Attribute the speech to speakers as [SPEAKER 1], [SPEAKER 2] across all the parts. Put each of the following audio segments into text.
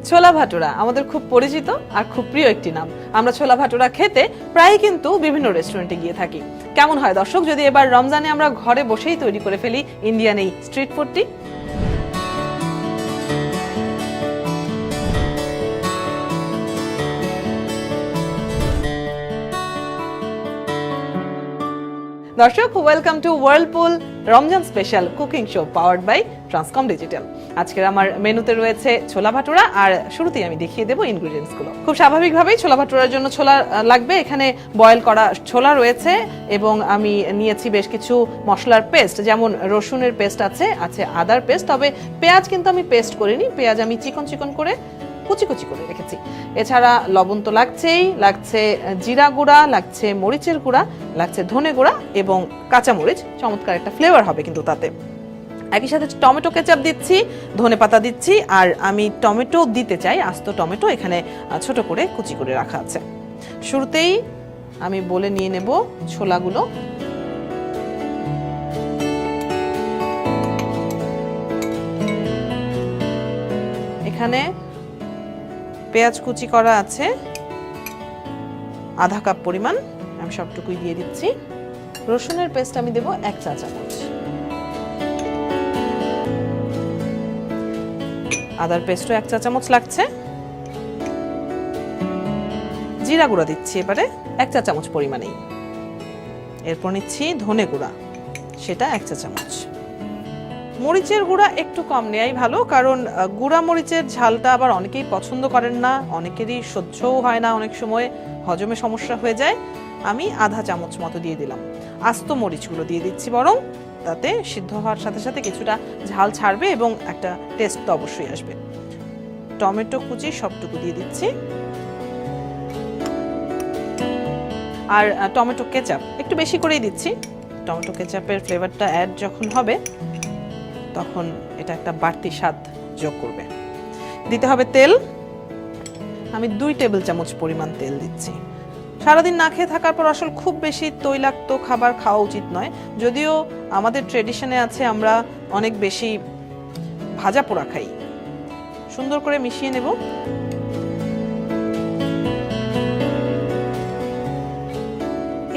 [SPEAKER 1] ছোলা ভাটুরা আমাদের খুব পরিচিত আর খুব প্রিয় একটি নাম। আমরা ছোলা ভাটুরা খেতে প্রায় কিন্তু বিভিন্ন রেস্টুরেন্টে গিয়ে থাকি। কেমন হয় দর্শক যদি এবার রমজানে আমরা ঘরে বসেই তৈরি করে ফেলি ইন্ডিয়ান এই স্ট্রিট ফুডটি? দর্শক, welcome to Whirlpool Ramzan special cooking show powered by Transcom digital. আজকের আমার মেনুতে রয়েছে ছোলা ভাটুরা, আর শুরুতেই আমি দেখিয়ে দেবো ইনগ্রেডিয়েন্টস গুলো। খুব স্বাভাবিকভাবেই ছোলা ভাটুরার জন্য ছোলা লাগবে। এখানে বয়েল করা ছোলা রয়েছে এবং আমি নিয়েছি বেশ কিছু মশলার পেস্ট, যেমন রসুনের পেস্ট আছে আদার পেস্ট। তবে পেঁয়াজ কিন্তু আমি পেস্ট করিনি, পেঁয়াজ আমি চিকন চিকন করে কুচি কুচি করে রেখেছি। এছাড়া লবণ তো লাগছেই, লাগছে জিরা গুঁড়া, লাগছে মরিচের গুঁড়া, লাগছে ধনে গুঁড়া এবং কাঁচামরিচ। চমৎকার একটা ফ্লেভার হবে কিন্তু তাতে। একই সাথে টমেটো কেচাপ দিচ্ছি, ধনে পাতা দিচ্ছি, আর আমি টমেটো দিতে চাই, আস্ত টমেটো এখানে ছোট করে কুচি করে রাখা আছে। শুরুতেই আমি বলে নিয়ে নেব ছোলাগুলো। এখানে পেঁয়াজ কুচি করা আছে আধা কাপ পরিমাণ, আমি সবটুকুই দিয়ে দিচ্ছি। রসুনের পেস্ট আমি দেব 1 চা চামচ, আদার পেস্টও 1 চা চামচ লাগছে। জিরা গুঁড়া দিচ্ছি এবারে 1 চা চামচ পরিমাণেই। এরপর নিচ্ছি ধনে গুঁড়া, সেটা 1 চা চামচ। মরিচের গুঁড়া একটু কম নেওয়াই ভালো, কারণ গুঁড়া মরিচের ঝালটা আবার অনেকেই পছন্দ করেন না, অনেকেরই সহ্যও হয় না, অনেক সময় হজমে সমস্যা হয়ে যায়। আমি আধা চামচ মতো দিয়ে দিলাম। আস্ত মরিচগুলো দিয়ে দিচ্ছি, বরং তাতে সিদ্ধ হওয়ার সাথে সাথে কিছুটা ঝাল ছাড়বে এবং একটা টেস্ট তো অবশ্যই আসবে। টমেটো কুচি সবটুকু দিয়ে দিচ্ছি, আর টমেটো কেচাপ একটু বেশি করেই দিচ্ছি। টমেটো কেচাপের ফ্লেভারটা অ্যাড যখন হবে তখন এটা একটা বাড়তি স্বাদ যোগ করবে। দিতে হবে তেল, আমি 2 টেবিল চামচ পরিমাণ তেল দিচ্ছি। সারাদিন না খেয়ে থাকার পর আসলে খুব বেশি তৈলাক্ত খাবার খাওয়া উচিত নয়, যদিও আমাদের ট্রেডিশনে আছে আমরা অনেক বেশি ভাজা পোড়া খাই। সুন্দর করে মিশিয়ে নেব।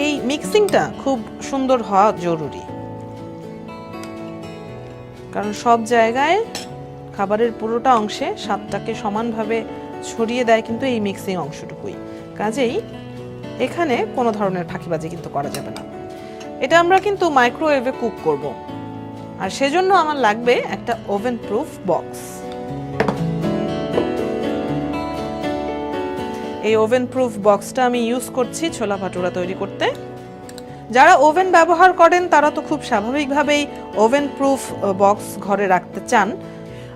[SPEAKER 1] এই মিক্সিংটা খুব সুন্দর হওয়া জরুরি, কারণ সব জায়গায় খাবারের পুরোটা অংশে স্বাদটাকে সমানভাবে ছড়িয়ে দেয় কিন্তু এই মিক্সিং অংশটুকুই। কাজেই এখানে কোনো ধরনের ফাঁকিবাজি কিন্তু করা যাবে না। এটা আমরা কিন্তু মাইক্রোওয়েভে কুক করব, আর সেজন্য আমার লাগবে একটা ওভেন প্রুফ বক্স। এই ওভেন প্রুফ বক্সটা আমি ইউজ করছি ছোলা ভাটুরা তৈরি করতে। যারা ওভেন ব্যবহার করেন তারা তো খুব স্বাভাবিকভাবেই ওভেন প্রুফ বক্স ঘরে রাখতে চান।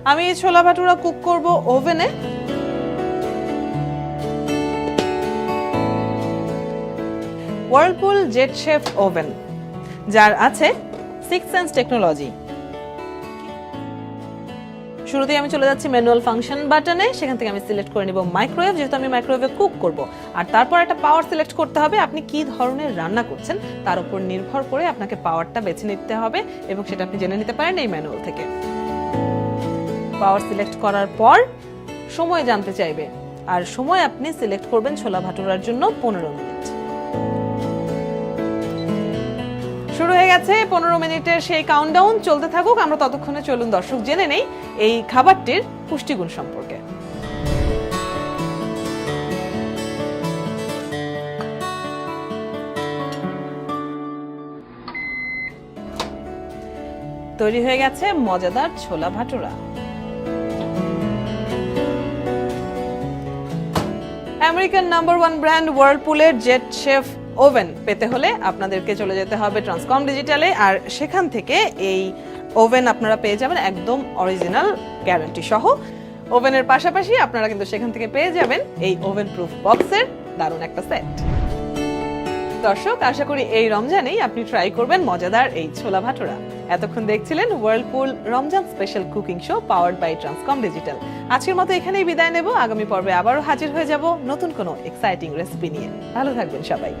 [SPEAKER 1] আমি এই ছোলা ভাটুরা কুক করব ওভেনে। Whirlpool জেট শেফ ওভেন, যার আছে 6 সেন্স টেকনোলজি। শুরুতেই আমি চলে যাচ্ছি ম্যানুয়াল ফাংশন বাটনে, সেখান থেকে আমি সিলেক্ট করে নিব মাইক্রোওয়েভ, যেহেতু আমি মাইক্রোওয়েভে কুক করব। আর তারপর একটা পাওয়ার সিলেক্ট করতে হবে। আপনি কি ধরনের রান্না করছেন তার উপর নির্ভর করে আপনাকে পাওয়ারটা বেছে নিতে হবে, এবং সেটা আপনি জেনে নিতে পারেন এই ম্যানুয়াল থেকে। পাওয়ার সিলেক্ট করার পর সময় জানতে চাইবে, আর সময় আপনি সিলেক্ট করবেন ছোলা ভাটুরার জন্য 15 মিনিট। শুরু হয়ে গেছে 15 মিনিটের সেই কাউন্টডাউন, চলতে থাকুক। আমরা ততক্ষণে চলুন দর্শক জেনে নেই এই খাবারটির পুষ্টিগুণ সম্পর্কে। তৈরি হয়ে গেছে মজাদার ছোলা ভাটুরা। আমেরিকান নাম্বার 1 ব্র্যান্ড Whirlpool-এর জেট শেফ ওভেন পেতে হলে আপনাদেরকে চলে যেতে হবে ট্রান্সকম ডিজিটালে, আর সেখান থেকে এই ওভেন আপনারা পেয়ে যাবেন একদম অরিজিনাল গ্যারান্টি সহ। ওভেনের পাশাপাশি আপনারা কিন্তু সেখান থেকে পেয়ে যাবেন এই ওভেন প্রুফ বক্সের দারুণ একটা সেট। দর্শক, আশা করি এই রমজানেই আপনি ট্রাই করবেন মজাদার এই ছোলা ভাটুরা। এতক্ষণ দেখছিলেন Whirlpool Ramzan special cooking show powered by Transcom digital. আজকের মতো এখানেই বিদায় নেব। আগামী পর্বে আবারও হাজির হয়ে যাব নতুন কোনো এক্সাইটিং রেসিপি নিয়ে। ভালো থাকবেন সবাই।